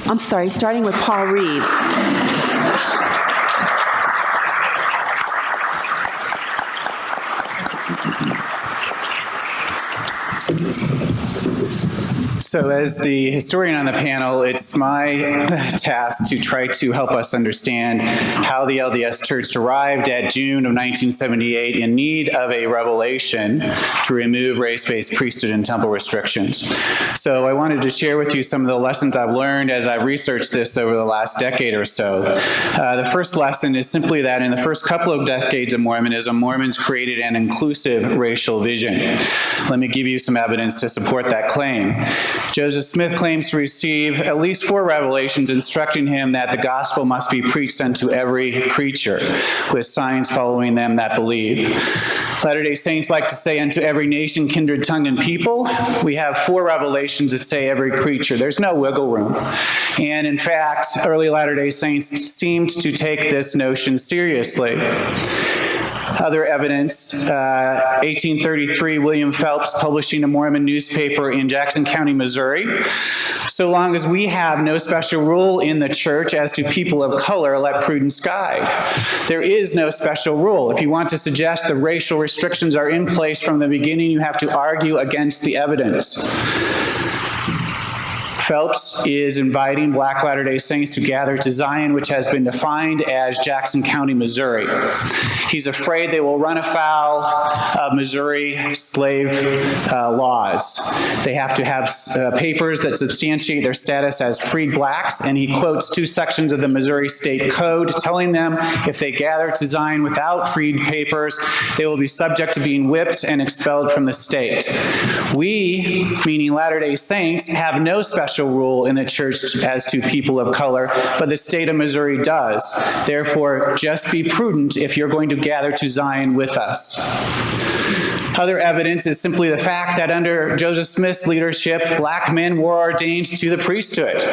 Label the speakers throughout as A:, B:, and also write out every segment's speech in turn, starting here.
A: I'm sorry, starting with Paul Reeve.
B: So as the historian on the panel, it's my task to try to help us understand how the LDS Church arrived at June of 1978 in need of a revelation to remove race-based priesthood and temple restrictions. So I wanted to share with you some of the lessons I've learned as I've researched this over the last decade or so. The first lesson is simply that in the first couple of decades of Mormonism, Mormons created an inclusive racial vision. Let me give you some evidence to support that claim. Joseph Smith claims to receive at least 4 revelations instructing him that the gospel must be preached unto every creature, with signs following them that believe. Latter-day Saints like to say unto every nation, kindred, tongue, and people. We have 4 revelations that say every creature. There's no wiggle room. And in fact, early Latter-day Saints seemed to take this notion seriously. Other evidence, 1833, William Phelps publishing a Mormon newspaper in Jackson County, Missouri. So long as we have no special rule in the church as to people of color, let prudence guide. There is no special rule. If you want to suggest the racial restrictions are in place from the beginning, you have to argue against the evidence. Phelps is inviting Black Latter-day Saints to gather to Zion, which has been defined as Jackson County, Missouri. He's afraid they will run afoul of Missouri slave laws. They have to have papers that substantiate their status as freed blacks, and he quotes 2 sections of the Missouri State Code telling them if they gather to Zion without freed papers, they will be subject to being whipped and expelled from the state. We, meaning Latter-day Saints, have no special rule in the church as to people of color, but the state of Missouri does. Therefore, just be prudent if you're going to gather to Zion with us. Other evidence is simply the fact that under Joseph Smith's leadership, black men were ordained to the priesthood.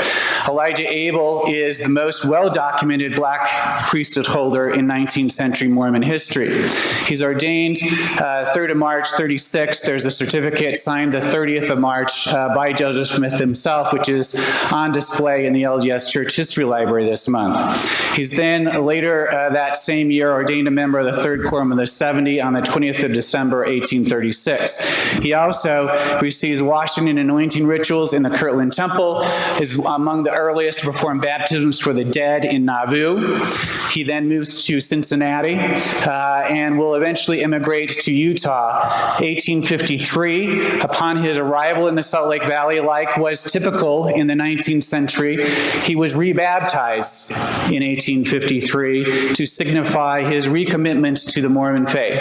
B: Elijah Abel is the most well-documented black priesthood holder in 19th century Mormon history. He's ordained 3rd of March 36. There's a certificate signed the 30th of March by Joseph Smith himself, which is on display in the LDS Church History Library this month. He's then later that same year ordained a member of the 3rd Quorum of the 70 on the 20th of December, 1836. He also receives washing and anointing rituals in the Kirtland Temple, is among the earliest to perform baptisms for the dead in Nauvoo. He then moves to Cincinnati and will eventually immigrate to Utah. 1853, upon his arrival in the Salt Lake Valley, like was typical in the 19th century, he was rebaptized in 1853 to signify his recommitment to the Mormon faith.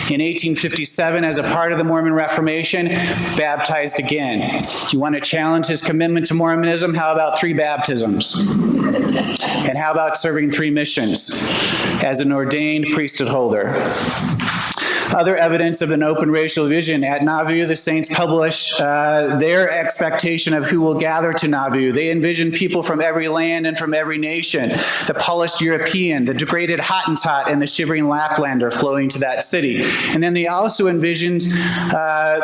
B: In 1857, as a part of the Mormon Reformation, baptized again. You want to challenge his commitment to Mormonism? How about 3 baptisms? And how about serving 3 missions as an ordained priesthood holder? Other evidence of an open racial vision. At Nauvoo, the Saints publish their expectation of who will gather to Nauvoo. They envision people from every land and from every nation, the polished European, the degraded Hottentot, and the shivering Laplander flowing to that city. And then they also envisioned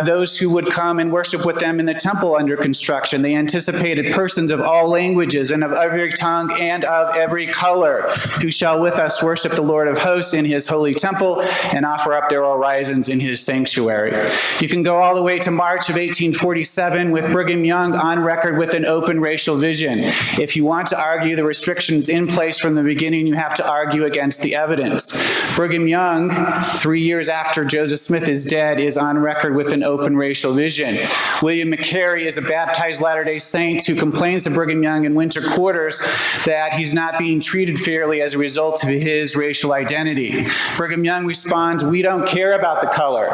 B: those who would come and worship with them in the temple under construction. They anticipated persons of all languages and of every tongue and of every color who shall with us worship the Lord of hosts in his holy temple and offer up their orisons in his sanctuary. You can go all the way to March of 1847 with Brigham Young on record with an open racial vision. If you want to argue the restrictions in place from the beginning, you have to argue against the evidence. Brigham Young, 3 years after Joseph Smith is dead, is on record with an open racial vision. William McCary is a baptized Latter-day Saint who complains to Brigham Young in winter quarters that he's not being treated fairly as a result of his racial identity. Brigham Young responds, "We don't care about the color."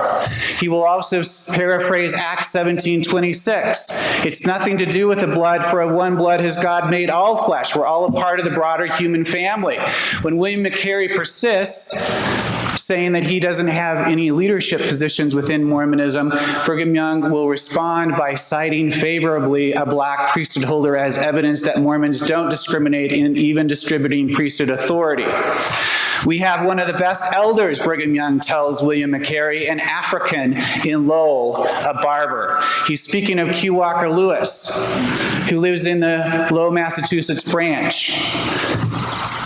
B: He will also paraphrase Acts 17:26. It's nothing to do with the blood, for of one blood has God made all flesh. We're all a part of the broader human family. When William McCary persists, saying that he doesn't have any leadership positions within Mormonism, Brigham Young will respond by citing favorably a black priesthood holder as evidence that Mormons don't discriminate in even distributing priesthood authority. We have one of the best elders, Brigham Young tells William McCary, an African in Lowell, a barber. He's speaking of Q. Walker Lewis, who lives in the Lowell, Massachusetts branch.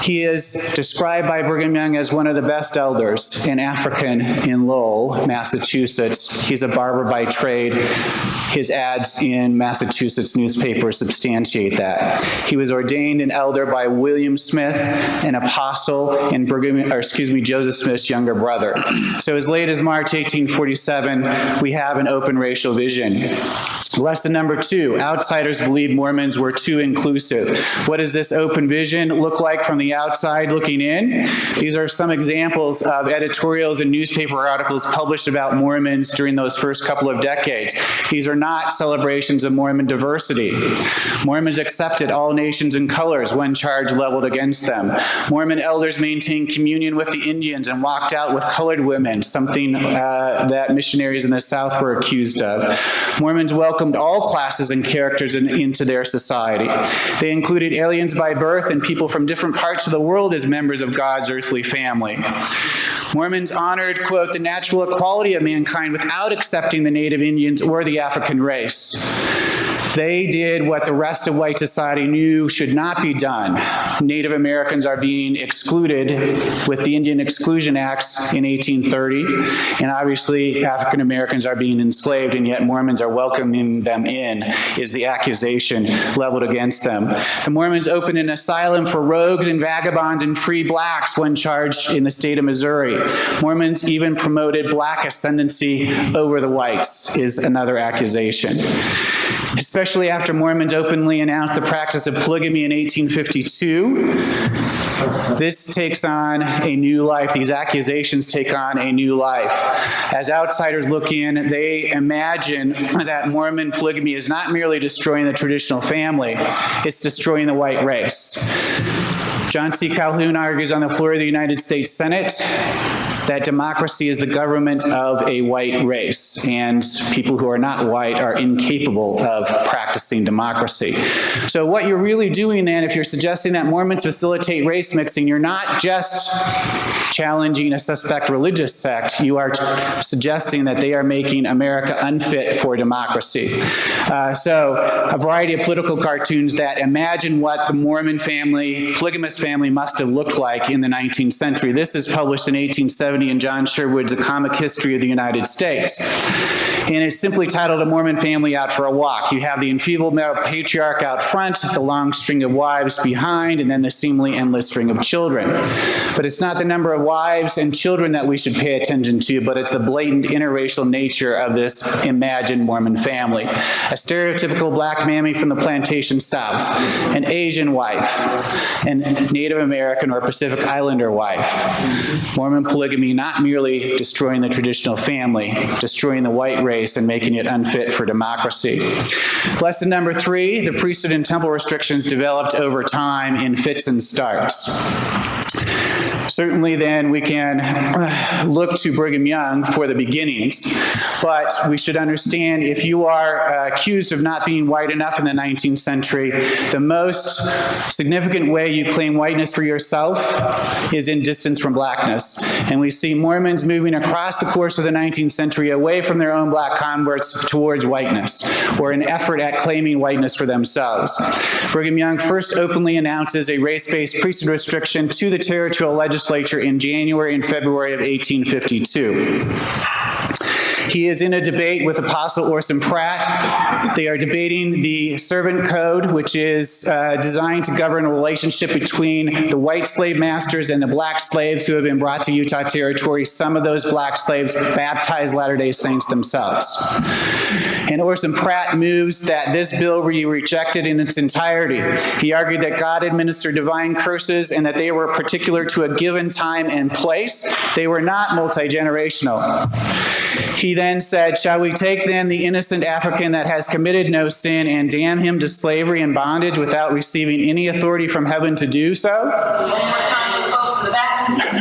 B: He is described by Brigham Young as one of the best elders, an African in Lowell, Massachusetts. He's a barber by trade. His ads in Massachusetts newspapers substantiate that. He was ordained an elder by William Smith, an apostle, and Joseph Smith's younger brother. So as late as March 1847, we have an open racial vision. Lesson number 2, outsiders believed Mormons were too inclusive. What does this open vision look like from the outside looking in? These are some examples of editorials and newspaper articles published about Mormons during those first couple of decades. These are not celebrations of Mormon diversity. Mormons accepted all nations and colors when charge leveled against them. Mormon elders maintained communion with the Indians and walked out with colored women, something that missionaries in the South were accused of. Mormons welcomed all classes and characters into their society. They included aliens by birth and people from different parts of the world as members of God's earthly family. Mormons honored, quote, the natural equality of mankind without accepting the native Indians or the African race. They did what the rest of white society knew should not be done. Native Americans are being excluded with the Indian Exclusion Acts in 1830, and obviously African Americans are being enslaved, and yet Mormons are welcoming them in, is the accusation leveled against them. The Mormons opened an asylum for rogues and vagabonds and free blacks when charged in the state of Missouri. Mormons even promoted black ascendancy over the whites, is another accusation. Especially after Mormons openly announced the practice of polygamy in 1852, this takes on a new life. These accusations take on a new life. As outsiders look in, they imagine that Mormon polygamy is not merely destroying the traditional family, it's destroying the white race. John C. Calhoun argues on the floor of the United States Senate that democracy is the government of a white race, and people who are not white are incapable of practicing democracy. So what you're really doing then, if you're suggesting that Mormons facilitate race mixing, you're not just challenging a suspect religious sect, you are suggesting that they are making America unfit for democracy. So a variety of political cartoons that imagine what the Mormon family, polygamous family must have looked like in the 19th century. This is published in 1870 in John Sherwood's A Comic History of the United States. And it's simply titled A Mormon Family Out for a Walk. You have the enfeebled male patriarch out front, the long string of wives behind, and then the seemingly endless string of children. But it's not the number of wives and children that we should pay attention to, but it's the blatant interracial nature of this imagined Mormon family. A stereotypical black mammy from the plantation south, an Asian wife, an Native American or Pacific Islander wife. Mormon polygamy not merely destroying the traditional family, destroying the white race and making it unfit for democracy. Lesson number 3, the priesthood and temple restrictions developed over time in fits and starts. Certainly then we can look to Brigham Young for the beginnings, but we should understand if you are accused of not being white enough in the 19th century, the most significant way you claim whiteness for yourself is in distance from blackness. And we see Mormons moving across the course of the 19th century away from their own black converts towards whiteness, or an effort at claiming whiteness for themselves. Brigham Young first openly announces a race-based priesthood restriction to the territorial legislature in January and February of 1852. He is in a debate with Apostle Orson Pratt. They are debating the servant code, which is designed to govern a relationship between the white slave masters and the black slaves who have been brought to Utah Territory. Some of those black slaves baptized Latter-day Saints themselves. And Orson Pratt moves that this bill be rejected in its entirety. He argued that God administered divine curses and that they were particular to a given time and place. They were not multi-generational. He then said, "Shall we take then the innocent African that has committed no sin and damn him to slavery and bondage without receiving any authority from heaven to do so?" One more time, close to the back.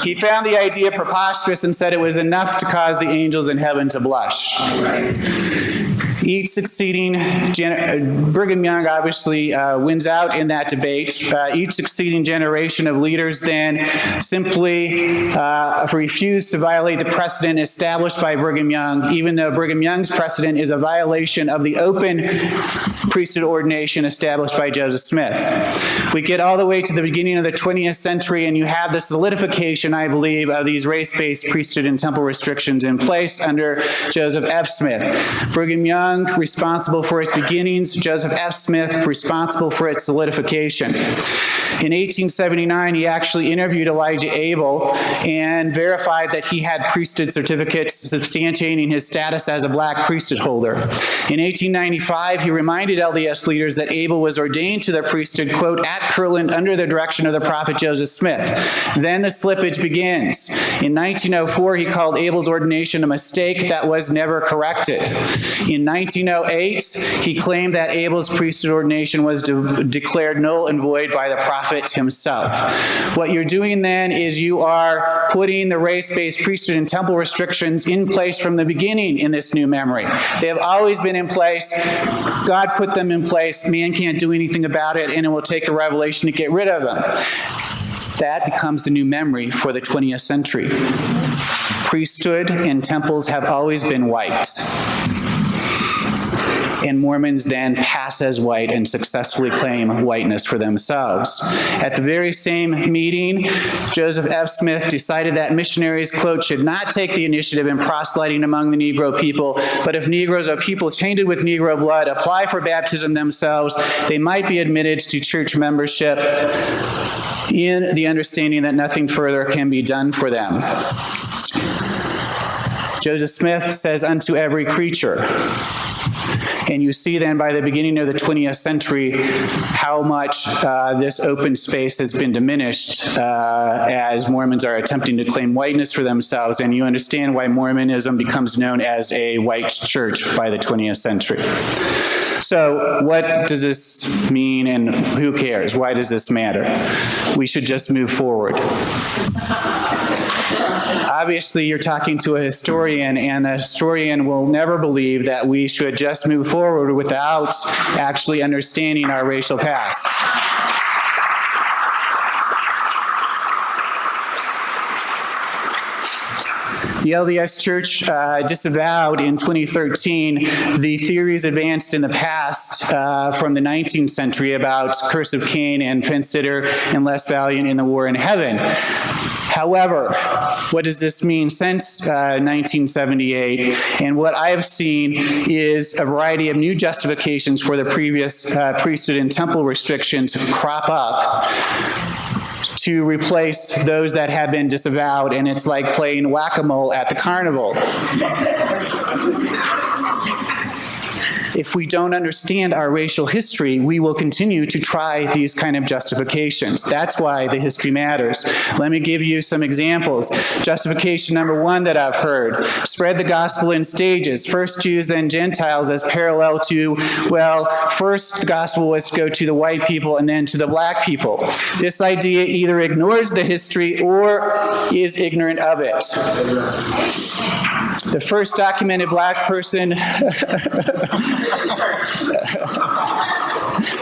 B: He found the idea preposterous and said it was enough to cause the angels in heaven to blush. Each succeeding, Brigham Young obviously wins out in that debate. Each succeeding generation of leaders then simply refused to violate the precedent established by Brigham Young, even though Brigham Young's precedent is a violation of the open priesthood ordination established by Joseph Smith. We get all the way to the beginning of the 20th century, and you have the solidification, I believe, of these race-based priesthood and temple restrictions in place under Joseph F. Smith. Brigham Young, responsible for its beginnings, Joseph F. Smith, responsible for its solidification. In 1879, he actually interviewed Elijah Abel and verified that he had priesthood certificates substantiating his status as a black priesthood holder. In 1895, he reminded LDS leaders that Abel was ordained to the priesthood, quote, at Kirtland under the direction of the prophet Joseph Smith. Then the slippage begins. In 1904, he called Abel's ordination a mistake that was never corrected. In 1908, he claimed that Abel's priesthood ordination was declared null and void by the prophet himself. What you're doing then is you are putting the race-based priesthood and temple restrictions in place from the beginning in this new memory. They have always been in place. God put them in place. Man can't do anything about it, and it will take a revelation to get rid of them. That becomes the new memory for the 20th century. Priesthood and temples have always been white. And Mormons then pass as white and successfully claim whiteness for themselves. At the very same meeting, Joseph F. Smith decided that missionaries, quote, should not take the initiative in proselyting among the Negro people, but if Negroes or people tainted with Negro blood apply for baptism themselves, they might be admitted to church membership in the understanding that nothing further can be done for them. Joseph Smith says, unto every creature. And you see then by the beginning of the 20th century how much this open space has been diminished as Mormons are attempting to claim whiteness for themselves, and you understand why Mormonism becomes known as a white church by the 20th century. So what does this mean, and who cares? Why does this matter? We should just move forward. Obviously, you're talking to a historian, and a historian will never believe that we should just move forward without actually understanding our racial past. The LDS Church disavowed in 2013 the theories advanced in the past from the 19th century about curse of Cain and fence sitter and less valiant in the war in heaven. However, what does this mean since 1978? And what I have seen is a variety of new justifications for the previous priesthood and temple restrictions crop up to replace those that have been disavowed, and it's like playing whack-a-mole at the carnival. If we don't understand our racial history, we will continue to try these kind of justifications. That's why the history matters. Let me give you some examples. Justification number one that I've heard: spread the gospel in stages. First Jews, then Gentiles, as parallel to, well, first the gospel was to go to the white people and then to the black people. This idea either ignores the history or is ignorant of it. The first documented black person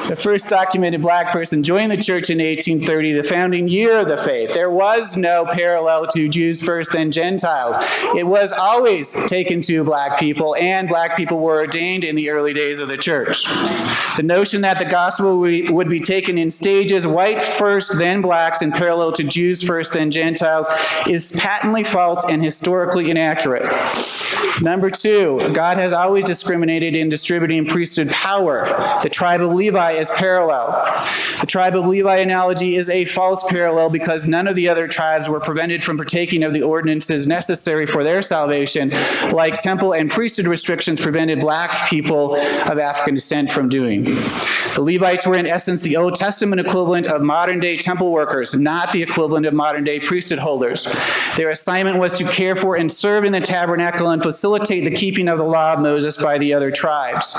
B: The first documented black person joined the church in 1830, the founding year of the faith. There was no parallel to Jews first, then Gentiles. It was always taken to black people, and black people were ordained in the early days of the church. The notion that the gospel would be taken in stages, white first, then blacks, and parallel to Jews first, then Gentiles, is patently false and historically inaccurate. Number two, God has always discriminated in distributing priesthood power. The tribe of Levi is parallel. The tribe of Levi analogy is a false parallel because none of the other tribes were prevented from partaking of the ordinances necessary for their salvation, like temple and priesthood restrictions prevented black people of African descent from doing. The Levites were in essence the Old Testament equivalent of modern-day temple workers, not the equivalent of modern-day priesthood holders. Their assignment was to care for and serve in the tabernacle and facilitate the keeping of the law of Moses by the other tribes.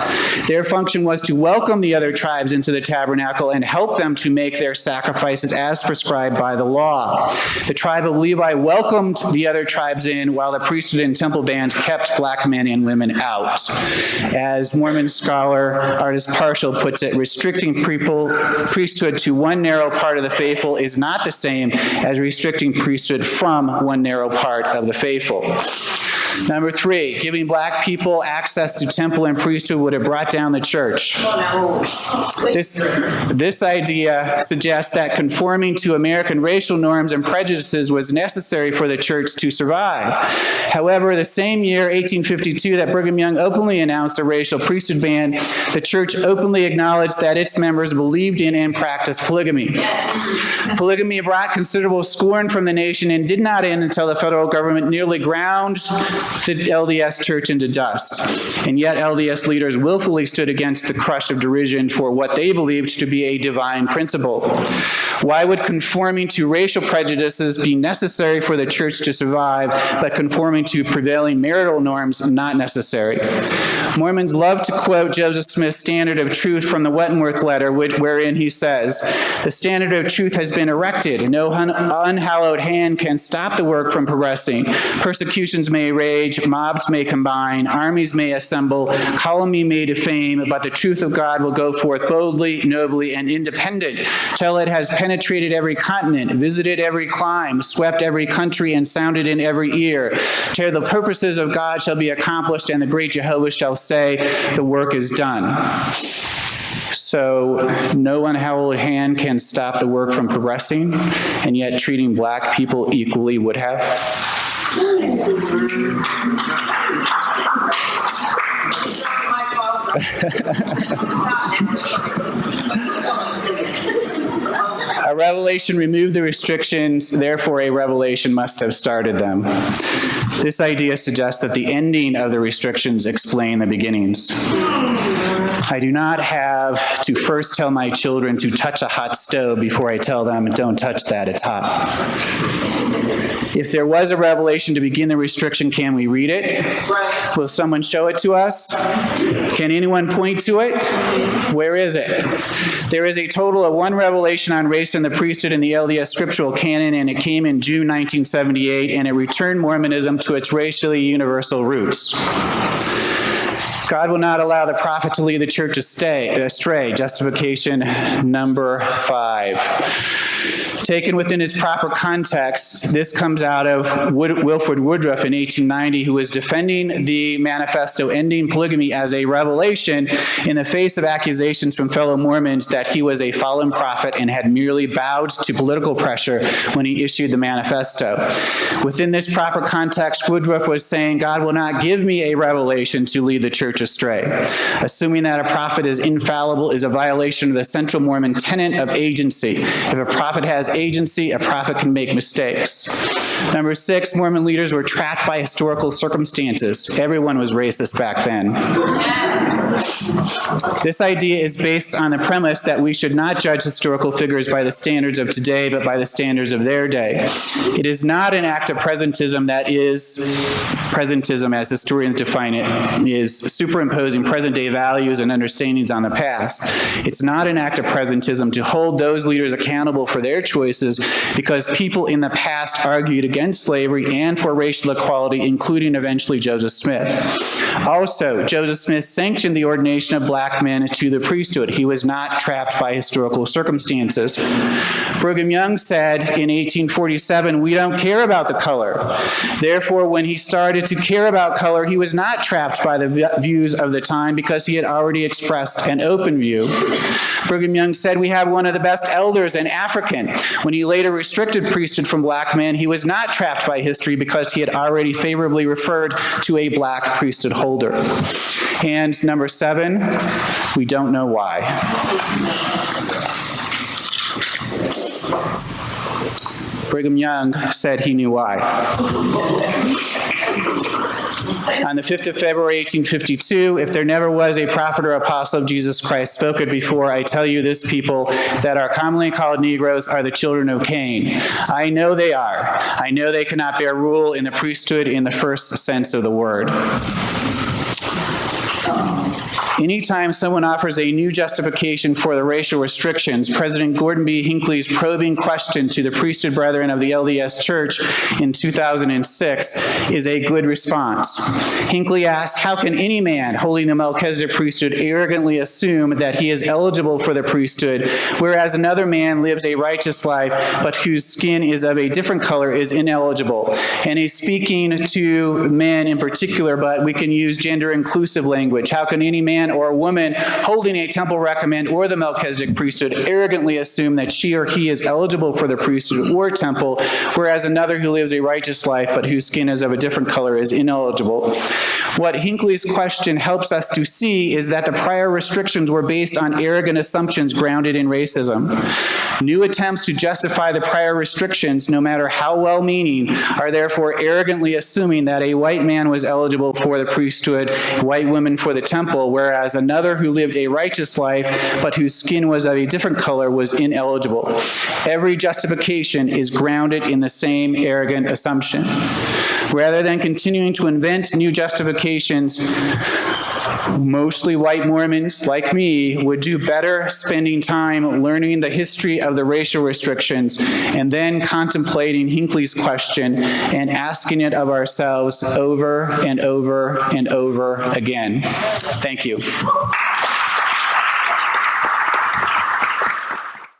B: Their function was to welcome the other tribes into the tabernacle and help them to make their sacrifices as prescribed by the law. The tribe of Levi welcomed the other tribes in, while the priesthood and temple bands kept black men and women out. As Mormon scholar Artis Partial puts it, restricting priesthood to one narrow part of the faithful is not the same as restricting priesthood from one narrow part of the faithful. Number 3, giving black people access to temple and priesthood would have brought down the church. This idea suggests that conforming to American racial norms and prejudices was necessary for the church to survive. However, the same year, 1852, that Brigham Young openly announced a racial priesthood ban, the church openly acknowledged that its members believed in and practiced polygamy. Polygamy brought considerable scorn from the nation and did not end until the federal government nearly ground the LDS church into dust. And yet LDS leaders willfully stood against the crush of derision for what they believed to be a divine principle. Why would conforming to racial prejudices be necessary for the church to survive, but conforming to prevailing marital norms not necessary? Mormons love to quote Joseph Smith's standard of truth from the Wentworth letter, wherein he says, "The standard of truth has been erected. No unhallowed hand can stop the work from progressing. Persecutions may rage, mobs may combine, armies may assemble, calumny may defame, but the truth of God will go forth boldly, nobly, and independent, till it has penetrated every continent, visited every clime, swept every country, and sounded in every ear, till the purposes of God shall be accomplished, and the great Jehovah shall say, the work is done." So no unhallowed hand can stop the work from progressing, and yet treating black people equally would have. A revelation removed the restrictions, therefore a revelation must have started them. This idea suggests that the ending of the restrictions explain the beginnings. I do not have to first tell my children to touch a hot stove before I tell them, don't touch that, it's hot. If there was a revelation to begin the restriction, can we read it? Will someone show it to us? Can anyone point to it? Where is it? There is a total of one revelation on race and the priesthood in the LDS scriptural canon, and it came in June 1978, and it returned Mormonism to its racially universal roots. God will not allow the prophet to lead the church astray. Justification number 5. Taken within its proper context, this comes out of Wilford Woodruff in 1890, who was defending the manifesto ending polygamy as a revelation in the face of accusations from fellow Mormons that he was a fallen prophet and had merely bowed to political pressure when he issued the manifesto. Within this proper context, Woodruff was saying, God will not give me a revelation to lead the church astray. Assuming that a prophet is infallible is a violation of the central Mormon tenet of agency. If a prophet has agency, a prophet can make mistakes. Number 6, Mormon leaders were trapped by historical circumstances. Everyone was racist back then. This idea is based on the premise that we should not judge historical figures by the standards of today, but by the standards of their day. It is not an act of presentism that is, presentism as historians define it, is superimposing present-day values and understandings on the past. It's not an act of presentism to hold those leaders accountable for their choices because people in the past argued against slavery and for racial equality, including eventually Joseph Smith. Also, Joseph Smith sanctioned the ordination of black men to the priesthood. He was not trapped by historical circumstances. Brigham Young said in 1847, "We don't care about the color." Therefore, when he started to care about color, he was not trapped by the views of the time because he had already expressed an open view. Brigham Young said, "We have one of the best elders, an African." When he later restricted priesthood from black men, he was not trapped by history because he had already favorably referred to a black priesthood holder. And number 7, we don't know why. Brigham Young said he knew why. On the 5th of February, 1852, if there never was a prophet or apostle of Jesus Christ spoken before, I tell you this people that are commonly called Negroes are the children of Cain. I know they are. I know they cannot bear rule in the priesthood in the first sense of the word. Anytime someone offers a new justification for the racial restrictions, President Gordon B. Hinckley's probing question to the priesthood brethren of the LDS Church in 2006 is a good response. Hinckley asked, how can any man holding the Melchizedek priesthood arrogantly assume that he is eligible for the priesthood, whereas another man lives a righteous life, but whose skin is of a different color is ineligible? And he's speaking to men in particular, but we can use gender-inclusive language. How can any man or a woman holding a temple recommend or the Melchizedek priesthood arrogantly assume that she or he is eligible for the priesthood or temple, whereas another who lives a righteous life but whose skin is of a different color is ineligible? What Hinckley's question helps us to see is that the prior restrictions were based on arrogant assumptions grounded in racism. New attempts to justify the prior restrictions, no matter how well-meaning, are therefore arrogantly assuming that a white man was eligible for the priesthood, white women for the temple, whereas another who lived a righteous life but whose skin was of a different color was ineligible. Every justification is grounded in the same arrogant assumption. Rather than continuing to invent new justifications, mostly white Mormons like me would do better spending time learning the history of the racial restrictions and then contemplating Hinckley's question and asking it of ourselves over and over and over again. Thank you.